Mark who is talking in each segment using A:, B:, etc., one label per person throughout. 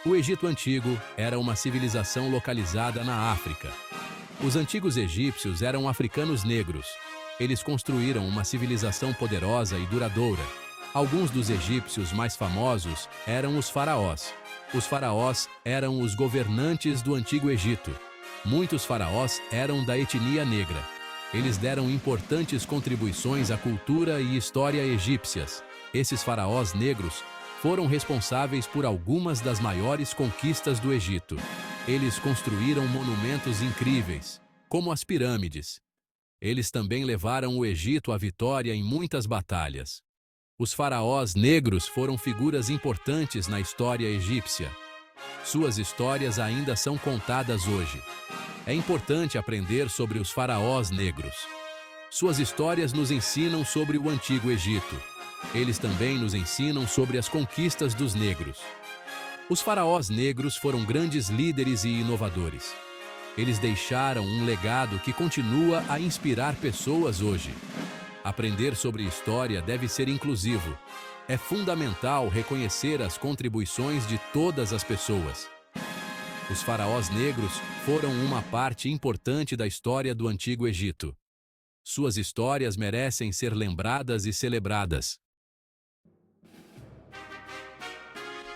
A: O Egito Antigo era uma civilização localizada na África. Os antigos egípcios eram africanos negros. Eles construíram uma civilização poderosa e duradoura. Alguns dos egípcios mais famosos eram os faraós. Os faraós eram os governantes do Antigo Egito. Muitos faraós eram da etnia negra. Eles deram importantes contribuições à cultura e história egípcias. Esses faraós negros foram responsáveis por algumas das maiores conquistas do Egito. Eles construíram monumentos incríveis, como as pirâmides. Eles também levaram o Egito à vitória em muitas batalhas. Os faraós negros foram figuras importantes na história egípcia. Suas histórias ainda são contadas hoje. É importante aprender sobre os faraós negros. Suas histórias nos ensinam sobre o Antigo Egito. Eles também nos ensinam sobre as conquistas dos negros. Os faraós negros foram grandes líderes e inovadores. Eles deixaram um legado que continua a inspirar pessoas hoje. Aprender sobre história deve ser inclusivo. É fundamental reconhecer as contribuições de todas as pessoas. Os faraós negros foram uma parte importante da história do Antigo Egito. Suas histórias merecem ser lembradas e celebradas.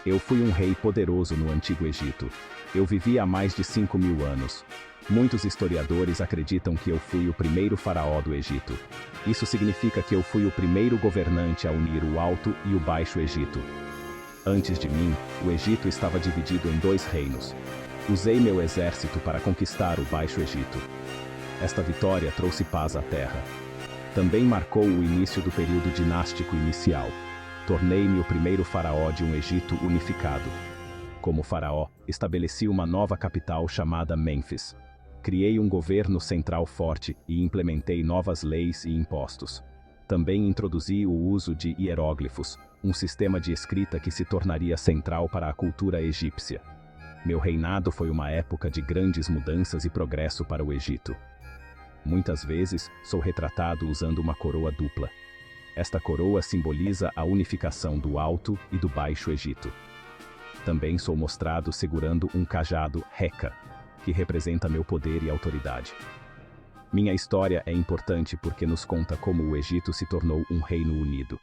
B: Eu fui um rei poderoso no Antigo Egito. Eu vivi há mais de 5.000 anos. Muitos historiadores acreditam que eu fui o primeiro faraó do Egito. Isso significa que eu fui o primeiro governante a unir o Alto e o Baixo Egito. Antes de mim, o Egito estava dividido em 2 reinos. Usei meu exército para conquistar o Baixo Egito. Esta vitória trouxe paz à terra. Também marcou o início do período dinástico inicial. Tornei-me o primeiro faraó de um Egito unificado. Como faraó, estabeleci uma nova capital chamada Mênfis. Criei um governo central forte e implementei novas leis e impostos. Também introduzi o uso de hieróglifos, um sistema de escrita que se tornaria central para a cultura egípcia. Meu reinado foi uma época de grandes mudanças e progresso para o Egito. Muitas vezes, sou retratado usando uma coroa dupla. Esta coroa simboliza a unificação do Alto e do Baixo Egito. Também sou mostrado segurando um cajado Heka, que representa meu poder e autoridade. Minha história é importante porque nos conta como o Egito se tornou um reino unido.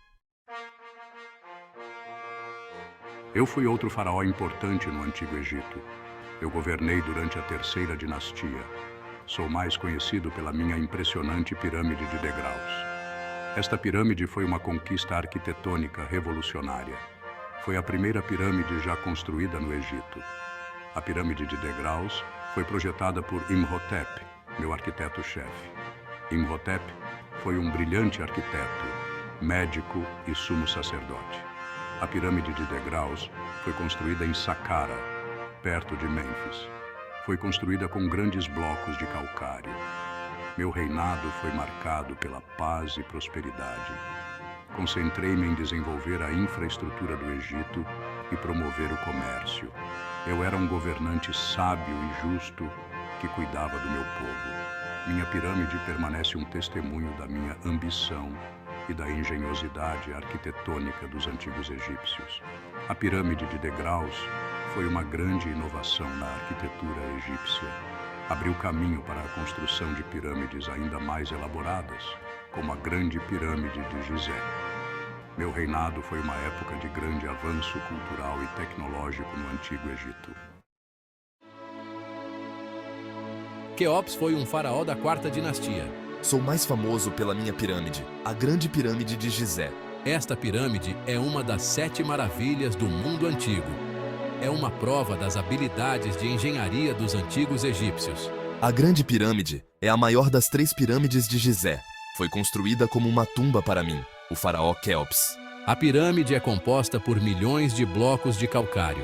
C: Eu fui outro faraó importante no Antigo Egito. Eu governei durante a 3ª dinastia. Sou mais conhecido pela minha impressionante pirâmide de degraus. Esta pirâmide foi uma conquista arquitetônica revolucionária. Foi a primeira pirâmide já construída no Egito. A pirâmide de degraus foi projetada por Imhotep, meu arquiteto-chefe. Imhotep foi um brilhante arquiteto, médico e sumo sacerdote. A pirâmide de degraus foi construída em Saqqara, perto de Mênfis. Foi construída com grandes blocos de calcário. Meu reinado foi marcado pela paz e prosperidade. Concentrei-me em desenvolver a infraestrutura do Egito e promover o comércio. Eu era um governante sábio e justo que cuidava do meu povo. Minha pirâmide permanece um testemunho da minha ambição e da engenhosidade arquitetônica dos antigos egípcios. A pirâmide de degraus foi uma grande inovação na arquitetura egípcia. Abriu caminho para a construção de pirâmides ainda mais elaboradas, como a Grande Pirâmide de Gizé. Meu reinado foi uma época de grande avanço cultural e tecnológico no Antigo Egito.
A: Quéops foi um faraó da 4ª dinastia.
D: Sou mais famoso pela minha pirâmide, a Grande Pirâmide de Gizé.
A: Esta pirâmide é uma das 7 maravilhas do mundo antigo. É uma prova das habilidades de engenharia dos antigos egípcios.
D: A Grande Pirâmide é a maior das 3 pirâmides de Gizé. Foi construída como uma tumba para mim, o faraó Quéops.
A: A pirâmide é composta por milhões de blocos de calcário.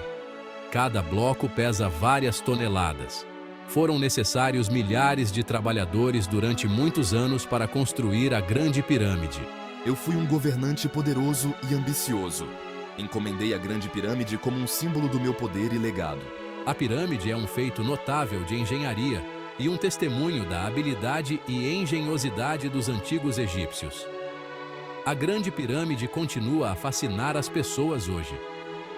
A: Cada bloco pesa várias toneladas. Foram necessários milhares de trabalhadores durante muitos anos para construir a Grande Pirâmide.
D: Eu fui um governante poderoso e ambicioso. Encomendei a Grande Pirâmide como um símbolo do meu poder e legado.
A: A pirâmide é um feito notável de engenharia e um testemunho da habilidade e engenhosidade dos antigos egípcios. A Grande Pirâmide continua a fascinar as pessoas hoje.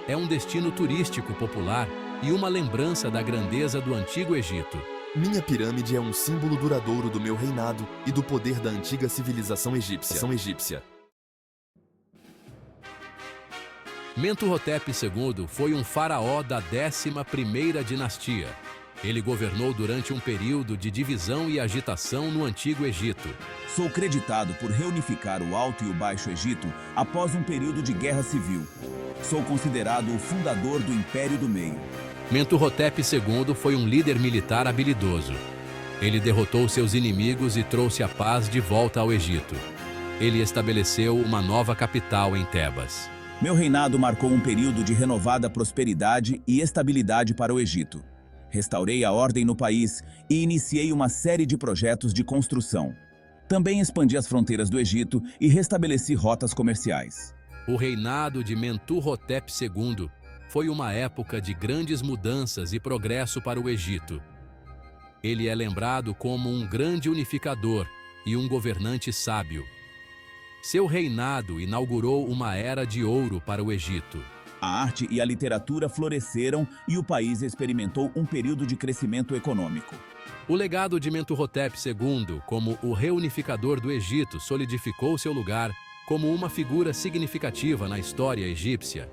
A: É um destino turístico popular e uma lembrança da grandeza do Antigo Egito.
D: Minha pirâmide é um símbolo duradouro do meu reinado e do poder da antiga civilização egípcia.
A: Mentuhotep II foi um faraó da 11ª dinastia. Ele governou durante um período de divisão e agitação no Antigo Egito.
E: Sou creditado por reunificar o Alto e o Baixo Egito após um período de guerra civil. Sou considerado o fundador do Império do Meio.
A: Mentuhotep II foi um líder militar habilidoso. Ele derrotou seus inimigos e trouxe a paz de volta ao Egito. Ele estabeleceu uma nova capital em Tebas.
E: Meu reinado marcou um período de renovada prosperidade e estabilidade para o Egito. Restaurei a ordem no país e iniciei uma série de projetos de construção. Também expandi as fronteiras do Egito e restabeleci rotas comerciais.
A: O reinado de Mentuhotep II foi uma época de grandes mudanças e progresso para o Egito. Ele é lembrado como um grande unificador e um governante sábio. Seu reinado inaugurou uma era de ouro para o Egito.
E: A arte e a literatura floresceram e o país experimentou um período de crescimento econômico.
A: O legado de Mentuhotep II como o reunificador do Egito solidificou seu lugar como uma figura significativa na história egípcia.